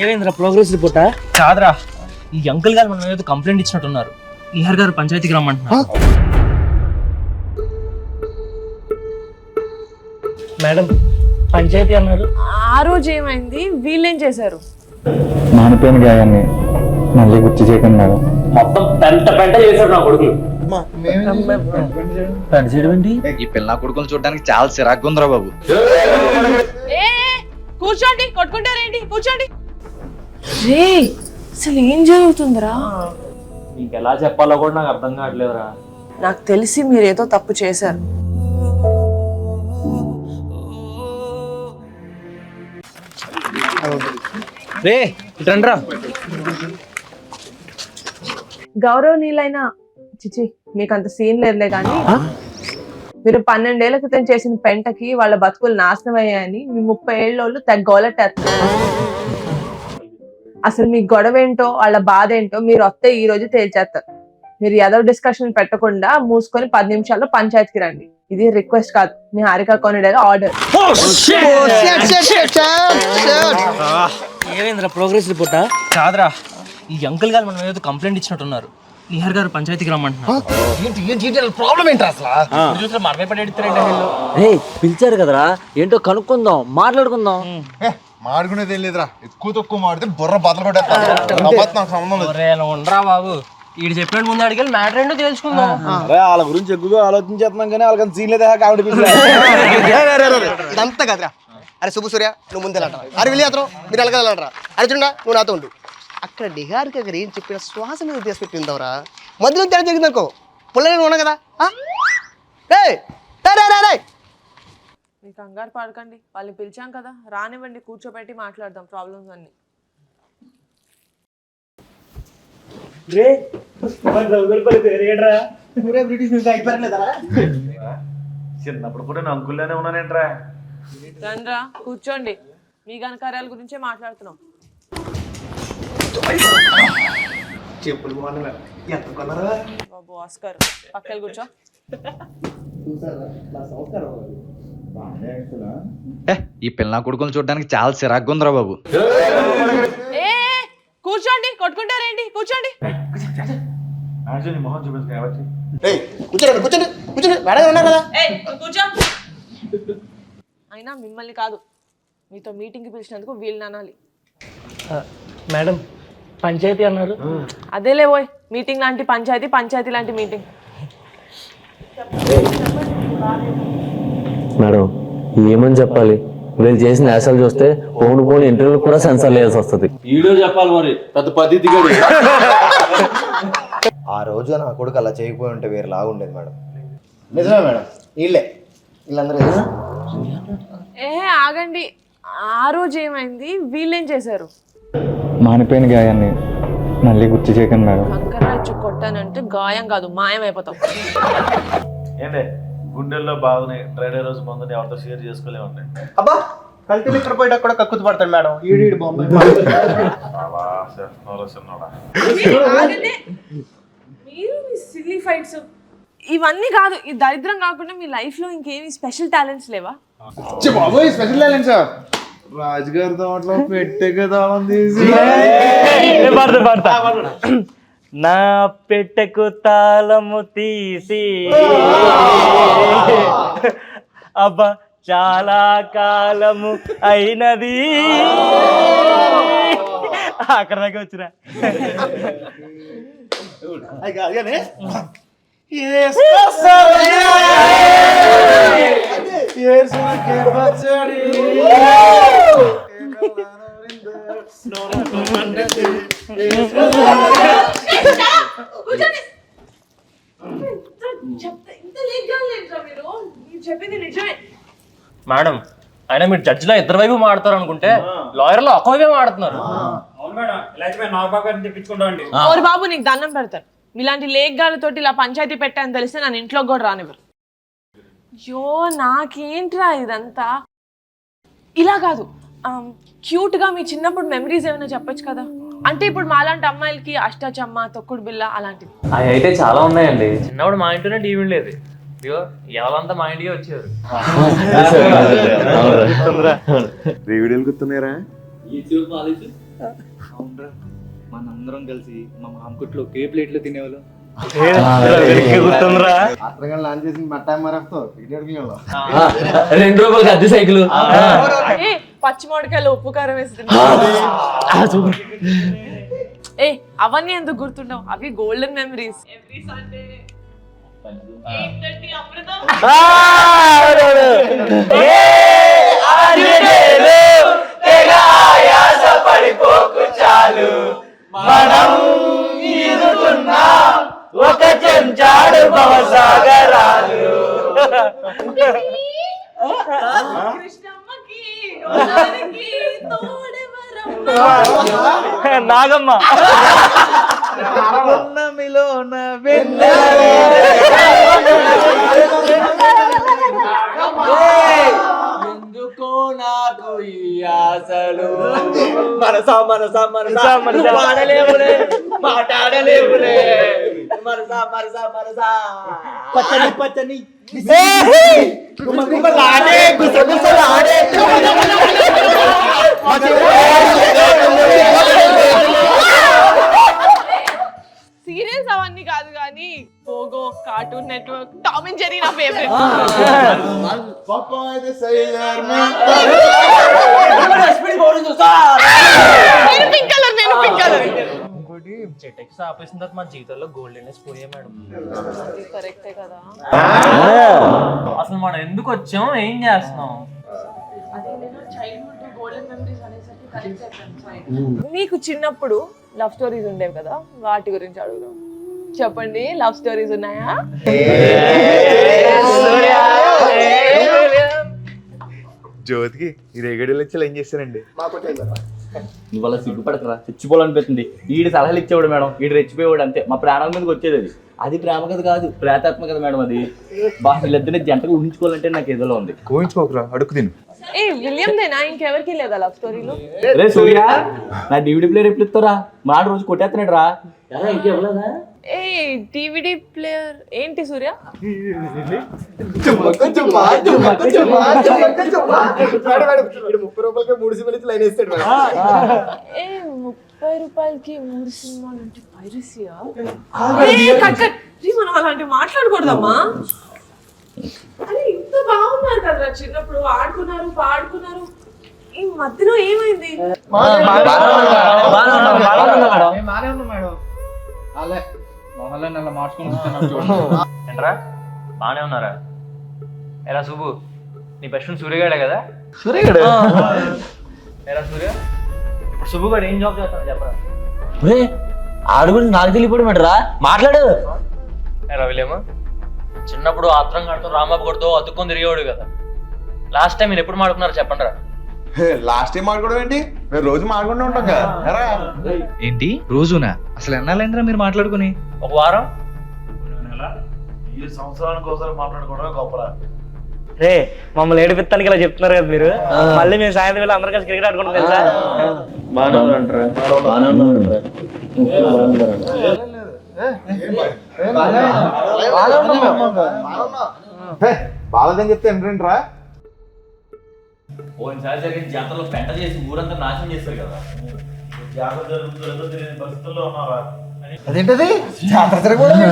ఏమైందిరా ప్రోగ్రెస్ రిపోర్టా? కాదురా, ఈ అంకుల్ గారు మన మీద కంప్లైంట్ ఇచ్చినట్టున్నారు. నిహార్ గారు పంచాయతీకి రమ్మంటున్నారు. మేడం పంచాయతీ అన్నారు. ఆ రోజు ఏమైంది? వీళ్ళేం చేశారు? మానిపోయిన గాయాన్ని మళ్ళీ గుర్తు చేయకండి మేడం. మొత్తం పెంట చేశారు నా కొడుకులు. ఈ పిల్ల కొడుకులు చూడడానికి చాలా చిరాకు ఉందిరా బాబు. కూర్చోండి, కొట్టుకుంటారేంటి? కూర్చోండి. రే అసలు ఏం జరుగుతుందిరా? నీకు ఎలా చెప్పాలో కూడా నాకు అర్థం కావట్లేదురా. నాకు తెలిసి మీరేదో తప్పు చేశారు. రే ఇట్రండ్రా. గౌరవనీయులైన చిచి మీకు అంత సీన్ లేదులే కానీ మీరు 12 ఏళ్ల క్రితం చేసిన పెంటకి వాళ్ళ బతుకులు నాశనం అయ్యాయని మీ 30 ఏళ్ళోళ్ళు తెగ గోలెట్టేస్తారు. అసలు మీ గొడవ ఏంటో వాళ్ళ బాధ ఏంటో మీరు వస్తే ఈ రోజు తేల్చేస్తారు. మీరు ఏదో డిస్కషన్ పెట్టకుండా మూసుకొని 10 నిమిషాల్లో పంచాయతీకి రండి. ఇది రిక్వెస్ట్ కాదు, మీ హారిక కొనిడేగా ఆర్డర్. ఏమైందిరా ప్రోగ్రెస్ రిపోర్టా? కాదురా, ఈ అంకుల్ గారు మన మీద కంప్లైంట్ ఇచ్చినట్టున్నారు. నిహార్ గారు పంచాయతీకి రమ్మంటున్నారు. ప్రాబ్లం ఏంటి అసలు? చూసిన మనమే పడేడుతారంటే పిలిచారు కదరా, ఏంటో కనుక్కుందాం, మాట్లాడుకుందాం. మాడుకునేది ఏం లేదురా, ఎక్కువ తక్కువ మాడితే బుర్ర బద్దలు కొట్టేస్తా. ఉండరా బాబు, వీడు చెప్పినట్టు ముందు అడిగి మ్యాటర్ ఏంటో తెలుసుకుందాం. వాళ్ళ గురించి ఎక్కువగా ఆలోచించేస్తున్నాం కానీ వాళ్ళకి సీన్ లేదా కాబట్టి ఇదంతా కదరా. అరే శుభ సూర్య, నువ్వు ముందే అంటారా? అరే వెళ్ళి అతను మీరు వెళ్ళగలరా? అరే చూడా, నువ్వు నాతో ఉండు. అక్కడ నిహార్కి దగ్గర ఏం చెప్పిన శ్వాస మీద తీసి పెట్టిందవరా, మధ్యలో తేడా జరిగింది అనుకో, పుల్లగా ఉన్నా కదా. మీ కంగారు పడకండి, వాళ్ళని పిలిచాం కదా, రానివ్వండి, కూర్చోబెట్టి మాట్లాడదాం ప్రాబ్లమ్స్ అన్ని. చిన్నప్పుడు కూడా నేను అంకుల్లోనే ఉన్నానేంట్రా. రండ్రా కూర్చోండి, మీ ఘనకార్యాల గురించే మాట్లాడుతున్నాం. చెప్పులు ఎంత కొన్నారా బాబు ఆస్కార్, పక్కన కూర్చో. ఈ పిల్ల కొడుకులు చూడడానికి చాలా చిరాకు ఉందిరా బాబు. కూర్చోండి, కొట్టుకుంటారేంటి? కూర్చోండి. మొహం చూపించు. కూర్చోండి కూర్చోండి కూర్చోండి, మేడం ఉన్నారు కదా. కూర్చో. అయినా మిమ్మల్ని కాదు, మీతో మీటింగ్కి పిలిచినందుకు వీళ్ళని అనాలి. మేడం పంచాయతీ అన్నారు. అదేలే పోయ్, మీటింగ్ లాంటి పంచాయతీ, పంచాయతీ లాంటి మీటింగ్. మేడం ఏమని చెప్పాలి? వీళ్ళు చేసిన నేషనల్ చూస్తే పోను ఇంటర్వ్యూ కూడా సెన్సార్ వేయాల్సి వస్తుంది. వీడియో చెప్పాలి మరి, పెద్ద పద్ధతి. ఆ రోజు నా కొడుకు అలా చేయకపోయి ఉంటే వేరే లాగా ఉండేది మేడం. నిజమే మేడం, వీళ్ళందరూ ఆగండి, ఆ రోజు ఏమైంది? వీళ్ళేం చేశారు? మానిపోయిన గాయాన్ని మళ్ళీ గుర్తు చేయకండి మేడం. కంకర్రాచ్చు కొట్టానంటే గాయం కాదు, మాయం అయిపోతాం. ఏంటే గుండెల్లో బాధని డ్రైడే రోజు మందుని ఎవరితో షేర్ చేసుకోలేమండి. అబ్బా కల్తీ ఇక్కడ పోయినా కూడా కక్కుతు పడతాడు మేడం. ఈడు బాంబే మీరు మీ సిల్లీ ఫైట్స్ ఇవన్నీ కాదు, ఈ దరిద్రం కాకుండా మీ లైఫ్ లో ఇంకేమి స్పెషల్ టాలెంట్స్ లేవా? బాబోయ్ స్పెషల్ టాలెంట్ సార్. రాజుగారి తోటలో పెట్టే కదా నా పెట్టెకు తాళము తీసి అబ్బా చాలా కాలము అయినది. అక్కడ దాకా వచ్చినా. మేడం అయినా మీరు జడ్జిలో ఇద్దరు వైపు మాడతారు అనుకుంటే లాయర్లో ఒక వైపే మాడుతున్నారు. బాబు నీకు దండం పెడతారు, ఇలాంటి లేఖగాలతోటి ఇలా పంచాయతీ పెట్టాలని తెలిస్తే నన్ను ఇంట్లో కూడా రానివ్వరు. అయ్యో నాకేంట్రా ఇదంతా. ఇలా కాదు, క్యూట్ గా మీ చిన్నప్పుడు మెమరీస్ ఏమైనా చెప్పొచ్చు కదా. అంటే ఇప్పుడు మాలాంటి అమ్మాయిలకి అష్టాచమ్మ, తొక్కుడు బిల్ల అలాంటివి అవి అయితే చాలా ఉన్నాయండి. చిన్నప్పుడు మా ఇంట్లోనే టీవీ లేదు, ఎవరంతా మా ఇంటికి వచ్చారు. వీడియోలు గుర్తున్నారా? మనందరం కలిసి మా మామకుట్లో ఒకే ప్లేట్లో తినేవాళ్ళు. గుర్తుందిరా. లాంచ్ చేసి మట్టా మరఫ్తో ₹2 అద్దె సైకిల్. ఏ పచ్చి మామిడికాయలు ఉప్పు కారం వేసి ఏ అవన్నీ ఎందుకు గుర్తుండవు? అవి గోల్డెన్ మెమరీస్. ఎవ్రీ సండే 8:30 అమృతం. ఒక చెంచాడు భవసాగరాలు. కృష్ణమ్మకి గోదావరికి తోడెవరమ్మ. నాగమ్మ. ఎందుకో నాకు ఈ ఆశలు మనసా మనసా మనసా మనసా మాడలేవులే మాట్లాడలేవులే మనసా మనసా మనసా పచ్చని పచ్చని గుసగుసలాడే గుసగుసలాడే సీరియల్స్ అవన్నీ కాదు కానీ Pogo, cartoon network, Tom and Jerry నా ఫేవరెట్. నేను పింక్ కలర్. ఇంకోటి చెటెక్స్ ఆపేసిన తర్వాత మన జీవితంలో గోల్డెనెస్ పోయే మేడం. కరెక్టే కదా. అసలు మనం ఎందుకు వచ్చాం, ఏం చేస్తున్నాం? మీకు చిన్నప్పుడు లవ్ స్టోరీస్ ఉండేవి కదా, వాటి గురించి అడుగుదాం. చెప్పండి, లవ్ స్టోరీస్ ఉన్నాయా? జ్యోతికి ఈ రేగడీలు వచ్చి ఏం చేస్తారండి? నువ్వు అలా సిగ్గుపడకరా, చచ్చిపోవాలనిపిస్తుంది. ఈడు సలహాలు ఇచ్చేవాడు మేడం, ఈడు రెచ్చిపోయేవాడు అంతే. మా ప్రాణాల మీదకి వచ్చేది అది. అది ప్రేమ కథ కాదు, ప్రేతాత్మ కథ మేడం. అది వీళ్ళిద్దరిని జంటగా ఊహించుకోవాలంటే నాకు ఏదోలో ఉంది. కోయించుకోకరా, అడుగు తిను. ఏ విలియం దేనా, ఇంకెవరికి లేదా లవ్ స్టోరీలు? రే సూర్య, నా DVD ప్లేయర్ ఎప్పుడు ఇస్తారా? మాట రోజు కొట్టేస్తున్నాడు రా. ఏ DVD ప్లేయర్ ఏంటి సూర్య? ఏ 30 రూపాయలకి 3 సినిమాలు అంటే పైరసీయా? మనం అలాంటివి మాట్లాడకూడదమ్మా. అరే ఇంత బాగున్నారు కదా చిన్నప్పుడు, ఆడుకున్నారు పాడుకున్నారు. ఈ మధ్యలో ఏమైంది? ఏంట్రా బానే ఉన్నారా? ఎరా సుబ్బు, నీ బెస్ట్ ఫ్రెండ్ సూర్యగాడే కదా? సూర్యగాడు ఎరా సూర్య, ఇప్పుడు సుబ్బు గారు ఏం జాబ్ చేస్తాను చెప్పరా? ఆడు గురించి నాకు తెలియపోవడం మాట్లాడు. ఎరా విలేమా, చిన్నప్పుడు ఆత్రం కడుతూ రాంబాబు కొడుతూ అతుక్కొని తిరిగేవాడు కదా. లాస్ట్ టైం మీరు ఎప్పుడు మాడుకున్నారు చెప్పండి రా. లాస్ట్ టైం మాట్లాడడం ఏంటి? మేము రోజు మాట్లాడుకుంటూ ఉంటాం కదా. ఏంటి రోజునా? అసలు ఎన్నాళ్ళైందిరా మీరు మాట్లాడుకుని? ఒక వారం. రే మమ్మల్ని ఏడిపిస్తానికి ఇలా చెప్తున్నారు కదా మీరు. మళ్ళీ మేము సాయంత్రం వేళ అందరం కలిసి క్రికెట్ ఆడుకుంటాం తెలుసా? బాలేదని చెప్తే ఏంటంట్రా? ఓసారి జరిగిన జాతరలో పెంట చేసి ఊరంతా నాశనం చేస్తారు కదా. అదేంటది? జాతర జరగకూడదు.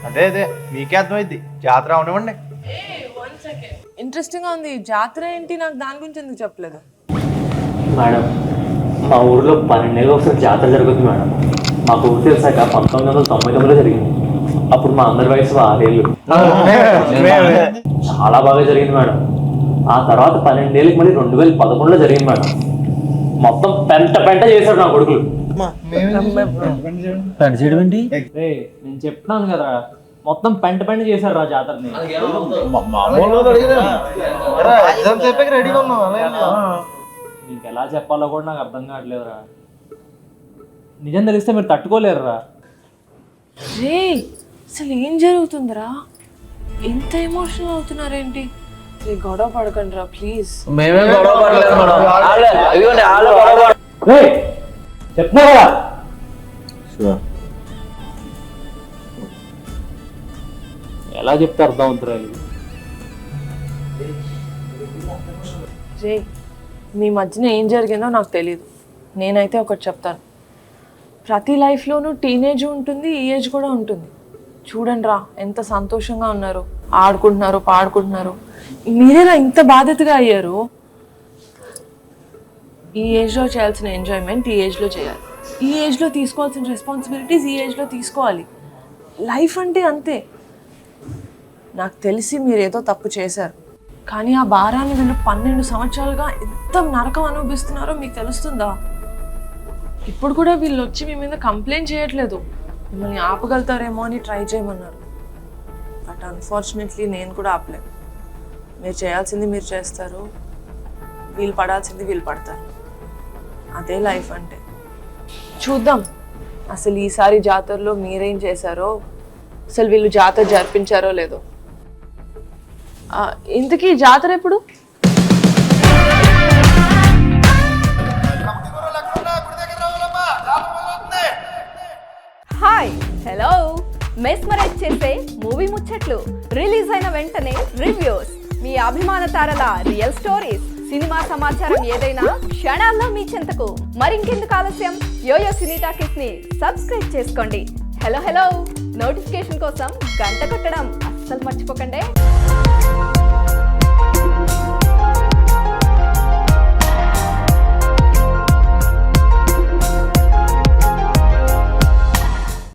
అదే అదే మీకే అర్థమైంది. జాతర అవనివ్వండి. ఇంట్రెస్టింగ్ గా ఉంది. జాతర ఏంటి? నాకు దాని గురించి ఎందుకు చెప్పలేదు? మేడం, మా ఊర్లో 12 ఏళ్ళకి ఒకసారి జాతర జరుగుతుంది మేడం. మాకు ఊరు తెలిసాక 1999లో జరిగింది. అప్పుడు మా అందరి వయసు 6 ఏళ్ళు. చాలా బాగా జరిగింది మేడం. ఆ తర్వాత 12 ఏళ్ళకి మళ్ళీ 2011లో జరిగింది మేడం. మొత్తం పెంట చేశాడు నా కొడుకులు. పెంట చేయడం ఏంటి? నేను చెప్తున్నాను కదా, మొత్తం పెంట చేశారు రా జాతరని. నీకు ఎలా చెప్పాలో కూడా నాకు అర్థం కావట్లేదురా. నిజం తెలిస్తే మీరు తట్టుకోలేరురా. రే అసలు ఏం జరుగుతుందిరా? ఇంత ఎమోషనల్ అవుతున్నారేంటి? గొడవ పడకండి రా ప్లీజ్. మేమే గొడవ పడలేదు మేడం. చెప్తున్నా కదా. ఎలా చెప్తే అర్థం అవుతురా? రే మీ మధ్యన ఏం జరిగిందో నాకు తెలియదు. నేనైతే ఒకటి చెప్తాను, ప్రతి లైఫ్లోనూ టీనేజ్ ఉంటుంది, ఈ ఏజ్ కూడా ఉంటుంది. చూడండి రా ఎంత సంతోషంగా ఉన్నారు, ఆడుకుంటున్నారు, పాడుకుంటున్నారు. మీరేనా ఇంత బాధ్యతగా అయ్యారు? ఈ ఏజ్లో చేయాల్సిన ఎంజాయ్మెంట్ ఈ ఏజ్లో చేయాలి, ఈ ఏజ్లో తీసుకోవాల్సిన రెస్పాన్సిబిలిటీస్ ఈ ఏజ్లో తీసుకోవాలి. లైఫ్ అంటే అంతే. నాకు తెలిసి మీరు ఏదో తప్పు చేశారు, కానీ ఆ భారాన్ని వీళ్ళు 12 సంవత్సరాలుగా ఎంత నరకం అనుభవిస్తున్నారో మీకు తెలుస్తుందా? ఇప్పుడు కూడా వీళ్ళు వచ్చి మీ మీద కంప్లైంట్ చేయట్లేదు, మిమ్మల్ని ఆపగలుగుతారేమో అని ట్రై చేయమన్నారు. బట్ అన్ఫార్చునేట్లీ నేను కూడా ఆపలేను. మీరు చేయాల్సింది మీరు చేస్తారు, వీళ్ళు పడాల్సింది వీళ్ళు పడతారు. అదే లైఫ్ అంటే. చూద్దాం అసలు ఈసారి జాతరలో మీరేం చేశారో, అసలు వీళ్ళు జాతర జరిపించారో లేదో. ఇంతకీ జాతర ఎప్పుడు? హాయ్ హలో, మెస్మరైజ్ చేసే మూవీ ముచ్చట్లు, రిలీజ్ అయిన వెంటనే రివ్యూస్, మీ అభిమాన తారల రియల్ స్టోరీస్, సినిమా సమాచారం ఏదైనా క్షణాల్లో మీ చెంతకు. మరింకెందుకు ఆలస్యం, యోయో సినీ టాకీస్ ని సబ్స్క్రైబ్ చేసుకోండి. హలో హలో నోటిఫికేషన్ కోసం గంట కొట్టడం అస్సలు మర్చిపోకండి.